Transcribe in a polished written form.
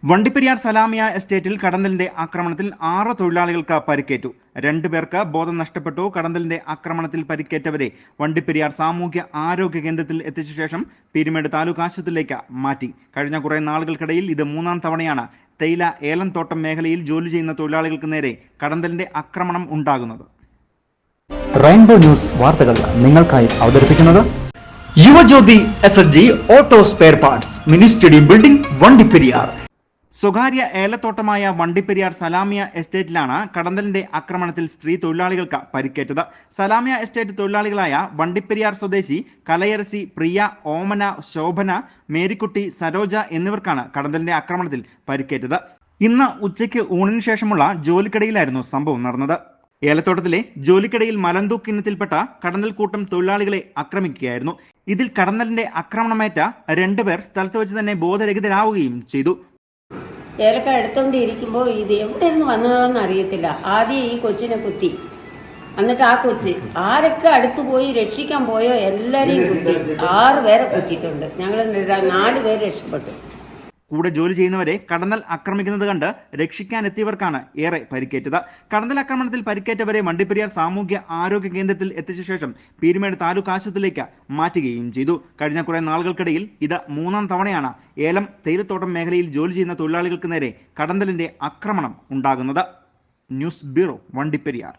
വണ്ടിപ്പെരിയാർ സലാമിയ എസ്റ്റേറ്റിൽ കടന്നലിന്റെ ആക്രമണത്തിൽ 6 തൊഴിലാളികൾക്ക് പരിക്കേറ്റു. 2 പേർക്ക് ബോധം നഷ്ടപ്പെട്ടു. കടന്നലിന്റെ ആക്രമണത്തിൽ പരിക്കേറ്റവരെ വണ്ടിപ്പെരിയാർ സാമൂഹ്യ ആരോഗ്യ കേന്ദ്രത്തിൽ എത്തിച്ച ശേഷം പീരുമേട് താലൂക്ക് ആശുപത്രിയിലേക്ക് മാറ്റി. കഴിഞ്ഞ കുറെ നാളുകൾക്കിടയിൽ ഇത് 3-ാം തവണയാണ് തേയില ഏലം തോട്ടം മേഖലയിൽ ജോലി ചെയ്യുന്ന തൊഴിലാളികൾക്ക് നേരെ കടന്നലിന്റെ ആക്രമണം ഉണ്ടാകുന്നത്. റെയിൻബോ ന്യൂസ് വാർത്തകൾ നിങ്ങൾക്കായി അവതരിപ്പിക്കുന്നത് Yuvajyothi SSG auto spare parts, mini stadium building, Vandiperiyar. സ്വകാര്യ ഏലത്തോട്ടമായ വണ്ടിപ്പെരിയാർ സലാമിയ എസ്റ്റേറ്റിലാണ് കടന്നലിന്റെ ആക്രമണത്തിൽ സ്ത്രീ തൊഴിലാളികൾക്ക് പരിക്കേറ്റത്. സലാമിയ എസ്റ്റേറ്റ് തൊഴിലാളികളായ വണ്ടിപ്പെരിയാർ സ്വദേശി കലയരസി, പ്രിയ, ഓമന, ശോഭന, മേരിക്കുട്ടി, സരോജ എന്നിവർക്കാണ് കടന്നലിന്റെ ആക്രമണത്തിൽ പരിക്കേറ്റത്. ഇന്ന് ഉച്ചയ്ക്ക് ഊണിന് ശേഷമുള്ള ജോലിക്കിടയിലായിരുന്നു സംഭവം നടന്നത്. ഏലത്തോട്ടത്തിലെ ജോലിക്കിടയിൽ മലന്തൂക്ക് ഇനത്തിൽപ്പെട്ട കടന്നൽ കൂട്ടം തൊഴിലാളികളെ ആക്രമിക്കുകയായിരുന്നു. ഇതിൽ കടന്നലിന്റെ ആക്രമണമേറ്റ 2 പേർ സ്ഥലത്ത് വെച്ച് തന്നെ ബോധരഹിതരാവുകയും ചെയ്തു. ഏലക്ക എടുത്തോണ്ടിരിക്കുമ്പോൾ ഇത് എവിടെ നിന്ന് വന്നതാണെന്ന് അറിയത്തില്ല. ആദ്യം ഈ കൊച്ചിനെ കുത്തി, എന്നിട്ട് ആ കൊച്ച് ആരൊക്കെ അടുത്ത് പോയി രക്ഷിക്കാൻ പോയോ എല്ലാവരെയും കുത്തി. 6 പേരെ കുത്തിയിട്ടുണ്ട്. ഞങ്ങൾ 4 പേര് രക്ഷപ്പെട്ടു. കൂടെ ജോലി ചെയ്യുന്നവരെ കടന്നൽ ആക്രമിക്കുന്നത് കണ്ട് രക്ഷിക്കാനെത്തിയവർക്കാണ് ഏറെ പരിക്കേറ്റത്. കടന്നൽ ആക്രമണത്തിൽ പരിക്കേറ്റവരെ വണ്ടിപ്പെരിയാർ സാമൂഹ്യ ആരോഗ്യ കേന്ദ്രത്തിൽ എത്തിച്ച ശേഷം പീരുമേട് താലൂക്ക് ആശുപത്രിയിലേക്ക് മാറ്റുകയും ചെയ്തു. കഴിഞ്ഞ കുറെ നാളുകൾക്കിടയിൽ ഇത് 3-ാം തവണയാണ് ഏലം തേയിലത്തോട്ടം മേഖലയിൽ ജോലി ചെയ്യുന്ന തൊഴിലാളികൾക്ക് നേരെ കടന്നലിന്റെ ആക്രമണം ഉണ്ടാകുന്നത്. News bureau, Vandiperiyar.